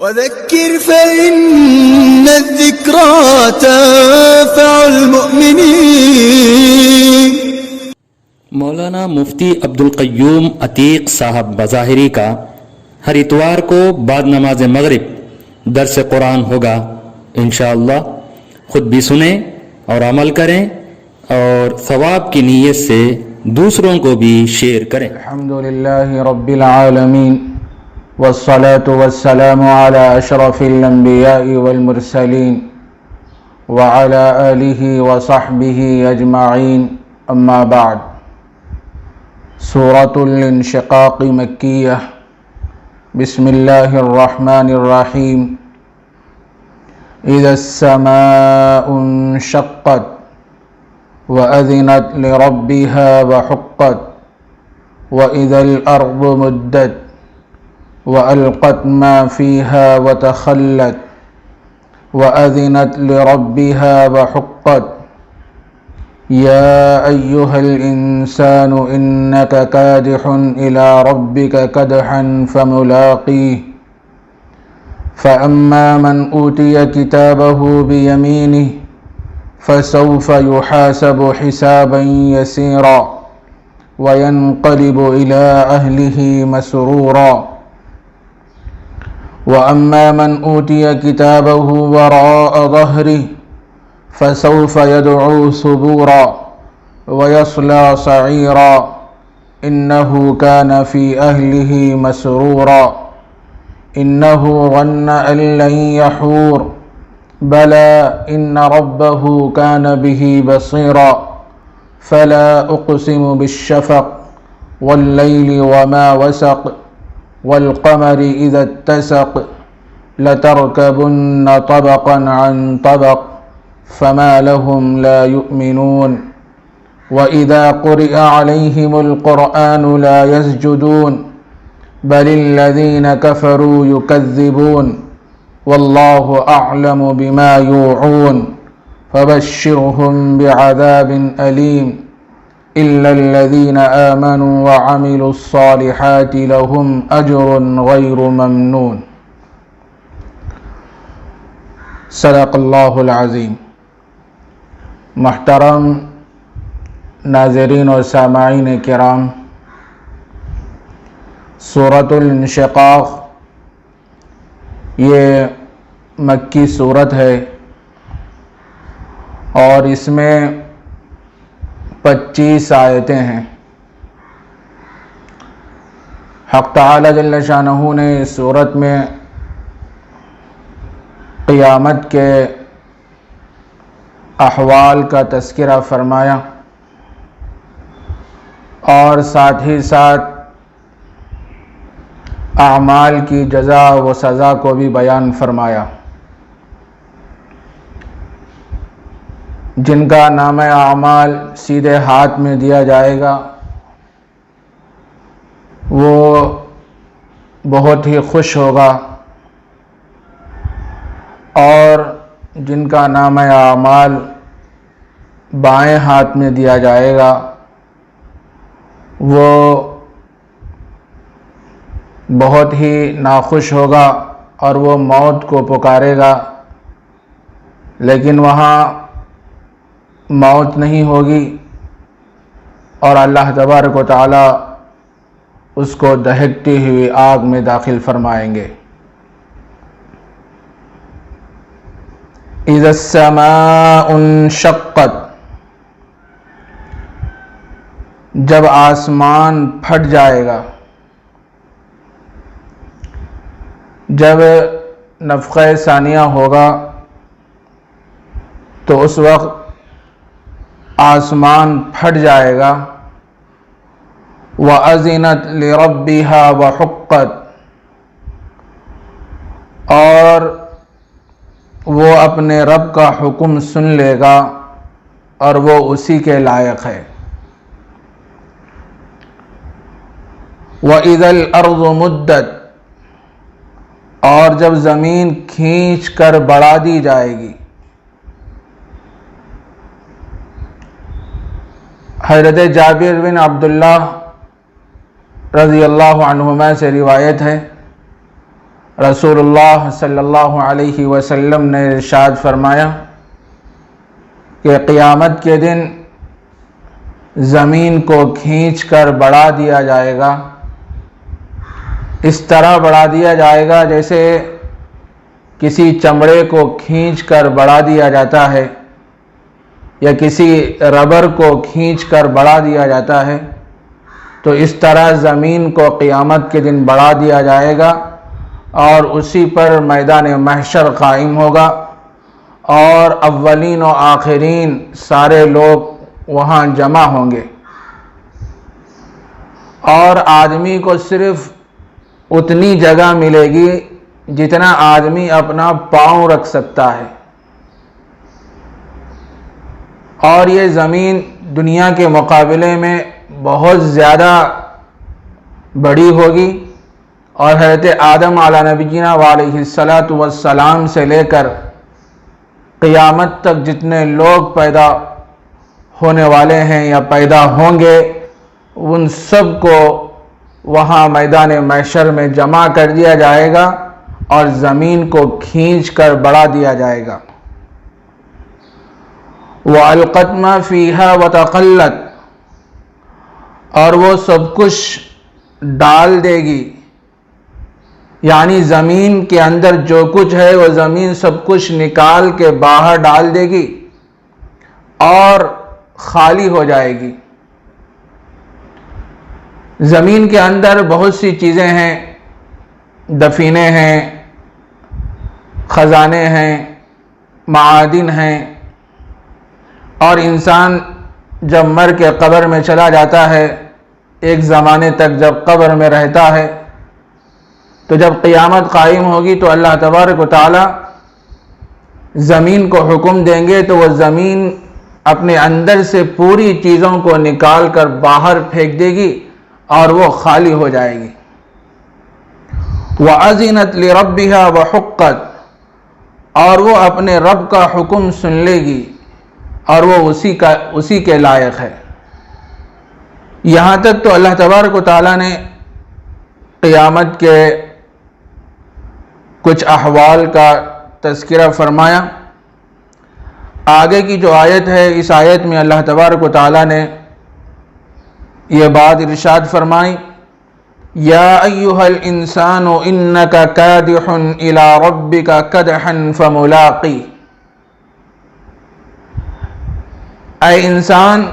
وذكر فإن الذكرى تنفع المؤمنين۔ مولانا مفتی عبدالقیوم عتیق صاحب بظاہری کا ہر اتوار کو بعد نماز مغرب درس قرآن ہوگا، انشاءاللہ خود بھی سنیں اور عمل کریں اور ثواب کی نیت سے دوسروں کو بھی شیئر کریں۔ الحمدللہ رب العالمین والصلاة والسلام على اشرف الانبیاء والمرسلین وعلى آلہ وصحبہ اجمعین، اما بعد۔ سورة الانشقاق مکیہ۔ بسم اللہ الرحمن الرحیم۔ اذا السماء انشقت وأذنت لربها وحقت وإذا الأرض مدت وألقت ما فيها وتخلت وأذنت لربها وحقت يا أيها الإنسان إنك كادح إلى ربك كدحا فملاقيه فأما من أوتي كتابه بيمينه فسوف يحاسب حسابا يسيرا وينقلب إلى أهله مسرورا وأما من أوتي كتابه وراء ظهره فسوف يدعو ثبورا ويصلى سعيرا إنه كان في أهله مسرورا إنه ظن أن لن يحور بلى إن ربه كان به بصيرا فلا أقسم بالشفق والليل وما وسق والقمر إذا اتسق لتركبن طبقا عن طبق فما لهم لا يؤمنون وإذا قرئ عليهم القرآن لا يسجدون بل الذين كفروا يكذبون والله أعلم بما يوعون فبشرهم بعذاب أليم إلا الذين آمنوا وعملوا الصالحات لهم أجر غير ممنون۔ صدق اللہ العظیم۔ محترم ناظرین و سامعین کرام، سورۃ الانشقاق یہ مکی سورت ہے اور اس میں 25 آیتیں ہیں۔ حق تعالی جل شانہ نے اس سورت میں قیامت کے احوال کا تذکرہ فرمایا اور ساتھ ہی ساتھ اعمال کی جزا و سزا کو بھی بیان فرمایا۔ جن کا نامہ اعمال سیدھے ہاتھ میں دیا جائے گا وہ بہت ہی خوش ہوگا، اور جن کا نامہ اعمال بائیں ہاتھ میں دیا جائے گا وہ بہت ہی ناخوش ہوگا اور وہ موت کو پکارے گا، لیکن وہاں موت نہیں ہوگی اور اللہ تبارک و تعالی اس کو دہکتی ہوئی آگ میں داخل فرمائیں گے۔ اذا السماء انشقت، جب آسمان پھٹ جائے گا، جب نفخہ ثانیہ ہوگا تو اس وقت آسمان پھٹ جائے گا۔ وَأَذِنَتْ لِرَبِّهَا وَحُقَّتْ، اور وہ اپنے رب کا حکم سن لے گا اور وہ اسی کے لائق ہے۔ وَإِذَا الْأَرْضُ مُدَّتْ، اور جب زمین کھینچ کر بڑھا دی جائے گی۔ حضرت جابر بن عبداللہ رضی اللہ عنہما سے روایت ہے، رسول اللہ صلی اللہ علیہ وسلم نے ارشاد فرمایا کہ قیامت کے دن زمین کو کھینچ کر بڑھا دیا جائے گا، اس طرح بڑھا دیا جائے گا جیسے کسی چمڑے کو کھینچ کر بڑھا دیا جاتا ہے یا کسی ربر کو کھینچ کر بڑھا دیا جاتا ہے، تو اس طرح زمین کو قیامت کے دن بڑھا دیا جائے گا اور اسی پر میدان محشر قائم ہوگا اور اولین و آخرین سارے لوگ وہاں جمع ہوں گے، اور آدمی کو صرف اتنی جگہ ملے گی جتنا آدمی اپنا پاؤں رکھ سکتا ہے، اور یہ زمین دنیا کے مقابلے میں بہت زیادہ بڑی ہوگی، اور حضرت آدم علیہ نبینا علیہ الصلاۃ والسلام سے لے کر قیامت تک جتنے لوگ پیدا ہونے والے ہیں یا پیدا ہوں گے ان سب کو وہاں میدان محشر میں جمع کر دیا جائے گا اور زمین کو کھینچ کر بڑھا دیا جائے گا۔ وَأَلْقَتْ مَا فِيهَا وَتَخَلَّتْ، اور وہ سب کچھ ڈال دے گی، یعنی زمین کے اندر جو کچھ ہے وہ زمین سب کچھ نکال کے باہر ڈال دے گی اور خالی ہو جائے گی۔ زمین کے اندر بہت سی چیزیں ہیں، دفینے ہیں، خزانے ہیں، معادن ہیں، اور انسان جب مر کے قبر میں چلا جاتا ہے، ایک زمانے تک جب قبر میں رہتا ہے، تو جب قیامت قائم ہوگی تو اللہ تبارک و تعالی زمین کو حکم دیں گے تو وہ زمین اپنے اندر سے پوری چیزوں کو نکال کر باہر پھینک دے گی اور وہ خالی ہو جائے گی۔ وَأَذِنَتْ لِرَبِّهَا وَحُقَّتْ، اور وہ اپنے رب کا حکم سن لے گی اور وہ اسی کے لائق ہے۔ یہاں تک تو اللہ تبارک و تعالیٰ نے قیامت کے کچھ احوال کا تذکرہ فرمایا۔ آگے کی جو آیت ہے، اس آیت میں اللہ تبارک و تعالیٰ نے یہ بات ارشاد فرمائی، یا ایھا الانسان انک کادح الی ربک کدحا فملاقی، اے انسان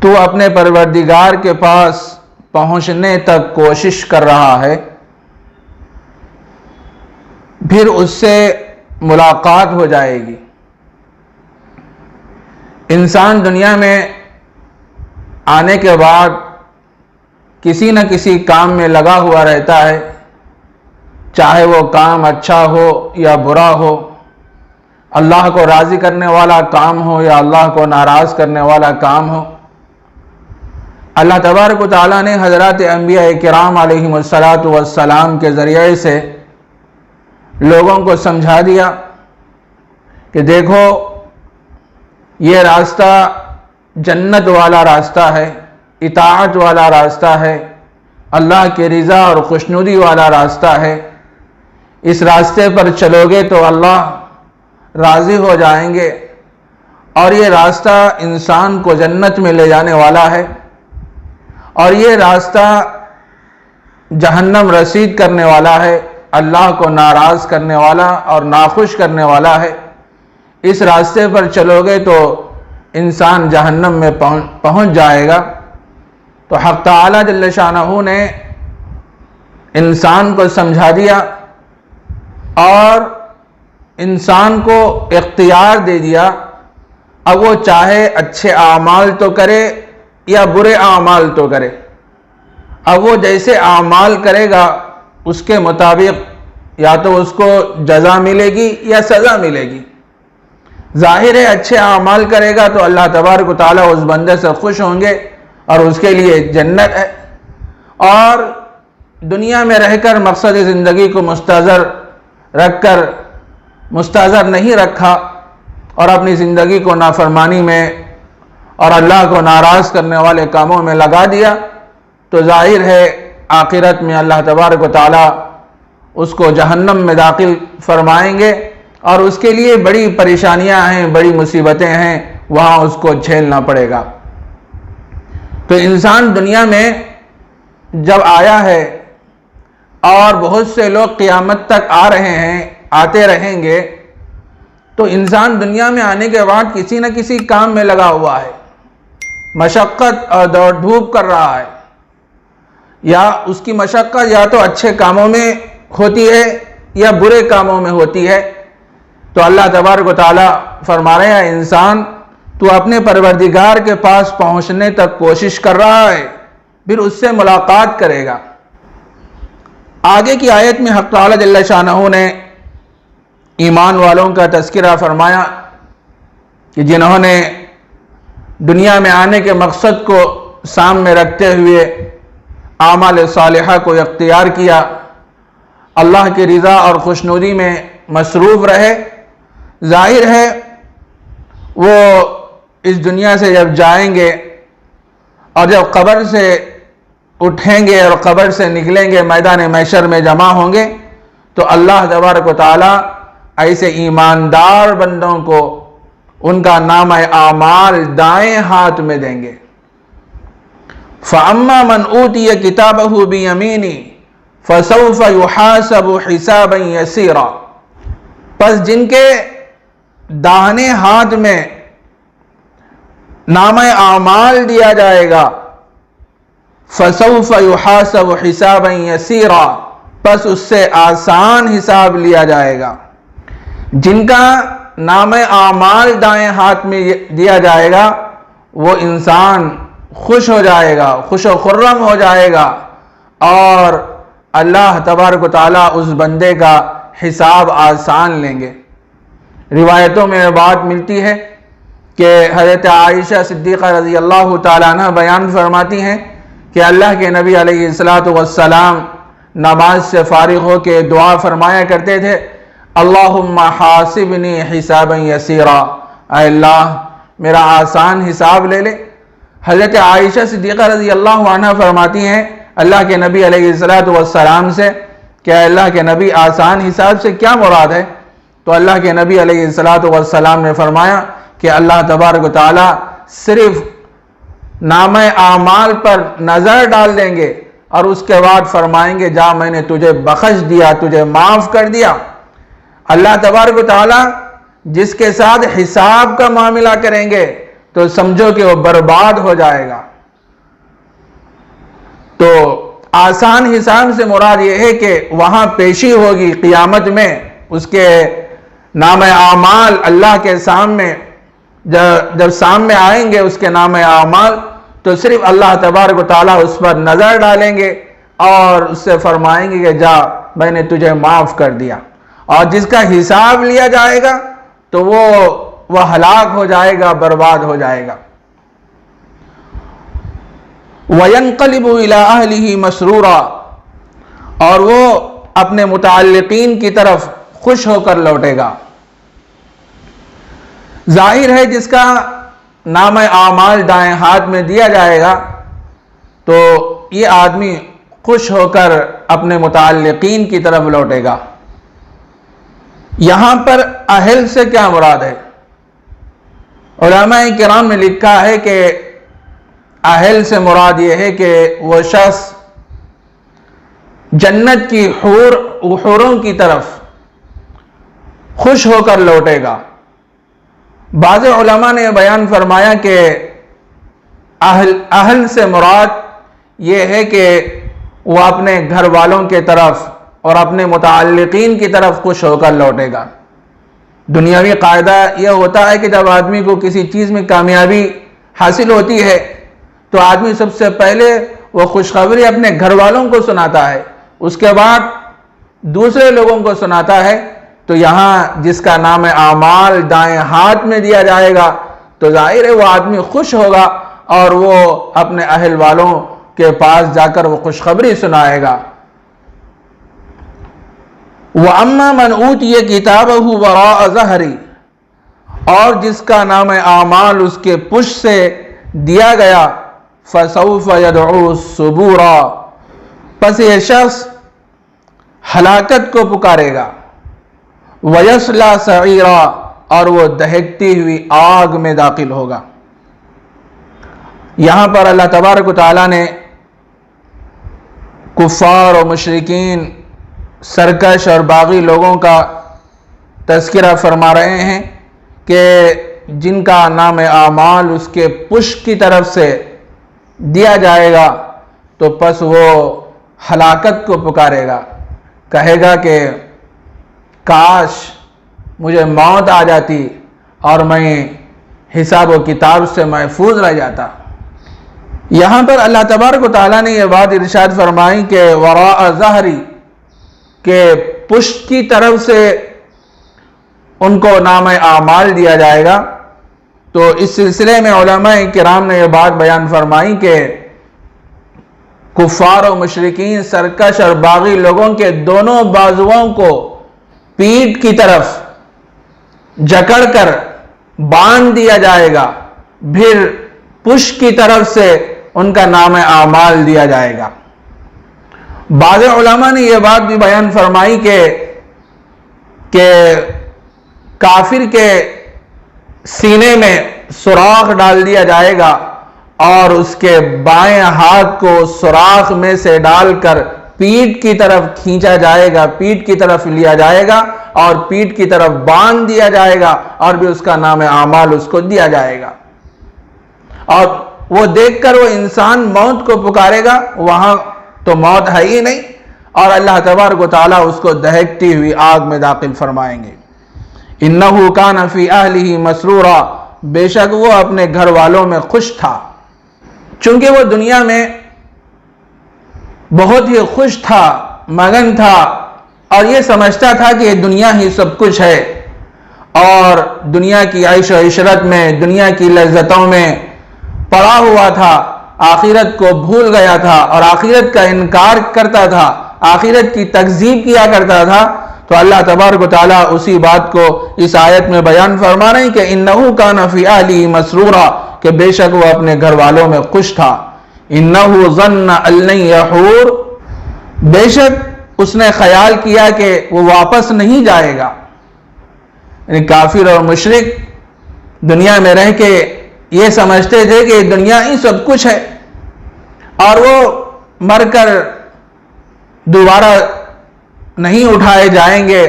تو اپنے پروردگار کے پاس پہنچنے تک کوشش کر رہا ہے، پھر اس سے ملاقات ہو جائے گی۔ انسان دنیا میں آنے کے بعد کسی نہ کسی کام میں لگا ہوا رہتا ہے، چاہے وہ کام اچھا ہو یا برا ہو، اللہ کو راضی کرنے والا کام ہو یا اللہ کو ناراض کرنے والا کام ہو۔ اللہ تبارک و تعالیٰ نے حضرات انبیاء کرام علیہم الصلاۃ والسلام کے ذریعے سے لوگوں کو سمجھا دیا کہ دیکھو یہ راستہ جنت والا راستہ ہے، اطاعت والا راستہ ہے، اللہ کی رضا اور خوشنودی والا راستہ ہے، اس راستے پر چلو گے تو اللہ راضی ہو جائیں گے، اور یہ راستہ انسان کو جنت میں لے جانے والا ہے، اور یہ راستہ جہنم رسید کرنے والا ہے، اللہ کو ناراض کرنے والا اور ناخوش کرنے والا ہے۔ اس راستے پر چلو گے تو انسان جہنم میں پہنچ جائے گا۔ تو حق تعالی جل شانہ نے انسان کو سمجھا دیا اور انسان کو اختیار دے دیا، اب وہ چاہے اچھے اعمال تو کرے یا برے اعمال تو کرے، اب وہ جیسے اعمال کرے گا اس کے مطابق یا تو اس کو جزا ملے گی یا سزا ملے گی۔ ظاہر ہے اچھے اعمال کرے گا تو اللہ تبارک و تعالیٰ اس بندے سے خوش ہوں گے اور اس کے لیے جنت ہے، اور دنیا میں رہ کر مقصد زندگی کو مستحضر رکھ کر مستحضر نہیں رکھا اور اپنی زندگی کو نافرمانی میں اور اللہ کو ناراض کرنے والے کاموں میں لگا دیا، تو ظاہر ہے آخرت میں اللہ تبارک و تعالیٰ اس کو جہنم میں داخل فرمائیں گے اور اس کے لیے بڑی پریشانیاں ہیں، بڑی مصیبتیں ہیں، وہاں اس کو جھیلنا پڑے گا۔ تو انسان دنیا میں جب آیا ہے اور بہت سے لوگ قیامت تک آ رہے ہیں، آتے رہیں گے، تو انسان دنیا میں آنے کے بعد کسی نہ کسی کام میں لگا ہوا ہے، مشقت اور دوڑ دھوپ کر رہا ہے، یا اس کی مشقت یا تو اچھے کاموں میں ہوتی ہے یا برے کاموں میں ہوتی ہے۔ تو اللہ تبارک و تعالیٰ فرما رہے ہیں انسان تو اپنے پروردگار کے پاس پہنچنے تک کوشش کر رہا ہے، پھر اس سے ملاقات کرے گا۔ آگے کی آیت میں حق تعالیٰ جل شانہ نے ایمان والوں کا تذکرہ فرمایا کہ جنہوں نے دنیا میں آنے کے مقصد کو سامنے رکھتے ہوئے اعمال صالحہ کو اختیار کیا، اللہ کی رضا اور خوشنودی میں مصروف رہے۔ ظاہر ہے وہ اس دنیا سے جب جائیں گے اور جب قبر سے اٹھیں گے اور قبر سے نکلیں گے، میدان محشر میں جمع ہوں گے، تو اللہ تبارک و تعالیٰ ایسے ایماندار بندوں کو ان کا نامہ اعمال دائیں ہاتھ میں دیں گے۔ فَأَمَّا مَنْ أُوتِيَ كِتَابَهُ بِيَمِينِهِ فَسَوْفَ يُحَاسَبُ حِسَابًا يَسِيرًا، پس جن کے داہنے ہاتھ میں نامہ اعمال دیا جائے گا، فَسَوْفَ يُحَاسَبُ حِسَابًا يَسِيرًا، پس اس سے آسان حساب لیا جائے گا۔ جن کا نامہ اعمال دائیں ہاتھ میں دیا جائے گا وہ انسان خوش ہو جائے گا، خوش و خرم ہو جائے گا، اور اللہ تبارک و تعالیٰ اس بندے کا حساب آسان لیں گے۔ روایتوں میں بات ملتی ہے کہ حضرت عائشہ صدیقہ رضی اللہ تعالیٰ عنہ بیان فرماتی ہیں کہ اللہ کے نبی علیہ الصلاۃ والسلام نماز سے فارغ ہو کے دعا فرمایا کرتے تھے، اللہم حاسبنی حسابا یسیرا، اے اللہ میرا آسان حساب لے لے۔ حضرت عائشہ صدیقہ رضی اللہ عنہ فرماتی ہیں اللہ کے نبی علیہ الصلاۃ والسلام سے کہ اے اللہ کے نبی آسان حساب سے کیا مراد ہے؟ تو اللہ کے نبی علیہ الصلاۃ والسلام نے فرمایا کہ اللہ تبارک و تعالیٰ صرف نامہ اعمال پر نظر ڈال دیں گے اور اس کے بعد فرمائیں گے جا میں نے تجھے بخش دیا، تجھے معاف کر دیا۔ اللہ تبارک و تعالیٰ جس کے ساتھ حساب کا معاملہ کریں گے تو سمجھو کہ وہ برباد ہو جائے گا۔ تو آسان حساب سے مراد یہ ہے کہ وہاں پیشی ہوگی قیامت میں، اس کے نام اعمال اللہ کے سامنے جب سامنے آئیں گے اس کے نام اعمال، تو صرف اللہ تبارک و تعالیٰ اس پر نظر ڈالیں گے اور اس سے فرمائیں گے کہ جا میں نے تجھے معاف کر دیا۔ اور جس کا حساب لیا جائے گا تو وہ ہلاک ہو جائے گا، برباد ہو جائے گا۔ وَيَنْقَلِبُ إِلَىٰ أَهْلِهِ مَسْرُورًا، اور وہ اپنے متعلقین کی طرف خوش ہو کر لوٹے گا۔ ظاہر ہے جس کا نام اعمال دائیں ہاتھ میں دیا جائے گا تو یہ آدمی خوش ہو کر اپنے متعلقین کی طرف لوٹے گا۔ یہاں پر اہل سے کیا مراد ہے؟ علماء کرام نے لکھا ہے کہ اہل سے مراد یہ ہے کہ وہ شخص جنت کی حوروں کی طرف خوش ہو کر لوٹے گا۔ بعض علماء نے بیان فرمایا کہ اہل سے مراد یہ ہے کہ وہ اپنے گھر والوں کے طرف اور اپنے متعلقین کی طرف خوش ہو کر لوٹے گا۔ دنیاوی قاعدہ یہ ہوتا ہے کہ جب آدمی کو کسی چیز میں کامیابی حاصل ہوتی ہے تو آدمی سب سے پہلے وہ خوشخبری اپنے گھر والوں کو سناتا ہے، اس کے بعد دوسرے لوگوں کو سناتا ہے۔ تو یہاں جس کا نام اعمال دائیں ہاتھ میں دیا جائے گا تو ظاہر ہے وہ آدمی خوش ہوگا اور وہ اپنے اہل والوں کے پاس جا کر وہ خوشخبری سنائے گا۔ وَأَمَّا مَنْ أُوتِيَ كِتَابَهُ وَرَاءَ ظَهْرِهِ، اور جس کا نام اعمال اس کے پشت سے دیا گیا، فَسَوْفَ يَدْعُو ثُبُورًا، پس یہ شخص ہلاکت کو پکارے گا، وَيَصْلَى سَعِيرًا، اور وہ دہکتی ہوئی آگ میں داخل ہوگا۔ یہاں پر اللہ تبارک و تعالیٰ نے کفار و مشرکین، سرکش اور باغی لوگوں کا تذکرہ فرما رہے ہیں کہ جن کا نام اعمال اس کے پشت کی طرف سے دیا جائے گا تو پس وہ ہلاکت کو پکارے گا، کہے گا کہ کاش مجھے موت آ جاتی اور میں حساب و کتاب سے محفوظ رہ جاتا۔ یہاں پر اللہ تبارک و تعالیٰ نے یہ بات ارشاد فرمائی کہ وراء ظہری، کہ پشت کی طرف سے ان کو نام اعمال دیا جائے گا۔ تو اس سلسلے میں علماء کرام نے یہ بات بیان فرمائی کہ کفار و مشرکین، سرکش اور باغی لوگوں کے دونوں بازوؤں کو پیٹھ کی طرف جکڑ کر باندھ دیا جائے گا، پھر پشت کی طرف سے ان کا نام اعمال دیا جائے گا۔ بعض علماء نے یہ بات بھی بیان فرمائی کہ کافر کے سینے میں سوراخ ڈال دیا جائے گا اور اس کے بائیں ہاتھ کو سوراخ میں سے ڈال کر پیٹھ کی طرف کھینچا جائے گا، پیٹھ کی طرف لیا جائے گا اور پیٹھ کی طرف باندھ دیا جائے گا، اور بھی اس کا نام اعمال اس کو دیا جائے گا۔ اور وہ دیکھ کر وہ انسان موت کو پکارے گا، وہاں تو موت ہے ہی نہیں، اور اللہ تبارک و تعالیٰ اس کو دہکتی ہوئی آگ میں داخل فرمائیں گے۔ اِنَّهُ كَانَ فِي أَهْلِهِ مَسْرُورًا، بے شک وہ اپنے گھر والوں میں خوش تھا، چونکہ وہ دنیا میں بہت ہی خوش تھا، مگن تھا، اور یہ سمجھتا تھا کہ یہ دنیا ہی سب کچھ ہے، اور دنیا کی عیش و عشرت میں، دنیا کی لذتوں میں پڑا ہوا تھا، آخرت کو بھول گیا تھا اور آخرت کا انکار کرتا تھا، آخرت کی تکذیب کیا کرتا تھا۔ تو اللہ تبارک و تعالیٰ اسی بات کو اس آیت میں بیان فرما رہے ہیں کہ اِنَّهُ كَانَ فِي أَهْلِهِ مَسْرُورًا، کہ بے شک وہ اپنے گھر والوں میں خوش تھا۔ اِنَّهُ ظَنَّ أَن لَّن يَحُورَ، بے شک اس نے خیال کیا کہ وہ واپس نہیں جائے گا۔ یعنی کافر اور مشرک دنیا میں رہ کے یہ سمجھتے تھے کہ دنیا ہی سب کچھ ہے، اور وہ مر کر دوبارہ نہیں اٹھائے جائیں گے،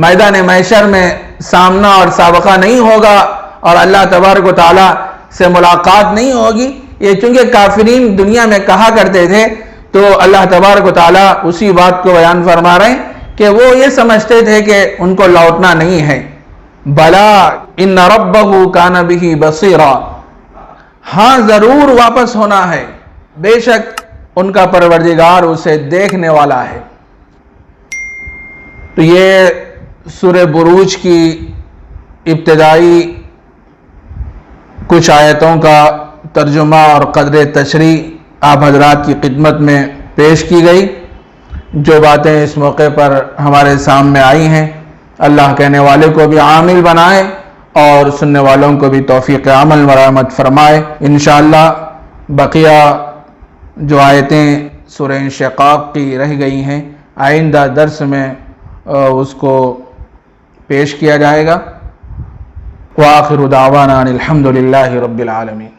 میدان محشر میں سامنا اور سابقہ نہیں ہوگا، اور اللہ تبارک و تعالیٰ سے ملاقات نہیں ہوگی۔ یہ چونکہ کافرین دنیا میں کہا کرتے تھے، تو اللہ تبارک و تعالیٰ اسی بات کو بیان فرما رہے ہیں کہ وہ یہ سمجھتے تھے کہ ان کو لوٹنا نہیں ہے۔ بلا ان ربہ کان بہ بصیرا، ہاں ضرور واپس ہونا ہے، بے شک ان کا پروردگار اسے دیکھنے والا ہے۔ تو یہ سورہ بروج کی ابتدائی کچھ آیتوں کا ترجمہ اور قدر تشریح آپ حضرات کی خدمت میں پیش کی گئی۔ جو باتیں اس موقع پر ہمارے سامنے آئی ہیں، اللہ کہنے والے کو بھی عامل بنائے اور سننے والوں کو بھی توفیق عمل مرحمت فرمائے۔ انشاءاللہ بقیہ جو آیتیں سورہ انشقاق کی رہ گئی ہیں، آئندہ درس میں اس کو پیش کیا جائے گا۔ وآخر دعوانا الحمد للہ رب العالمین۔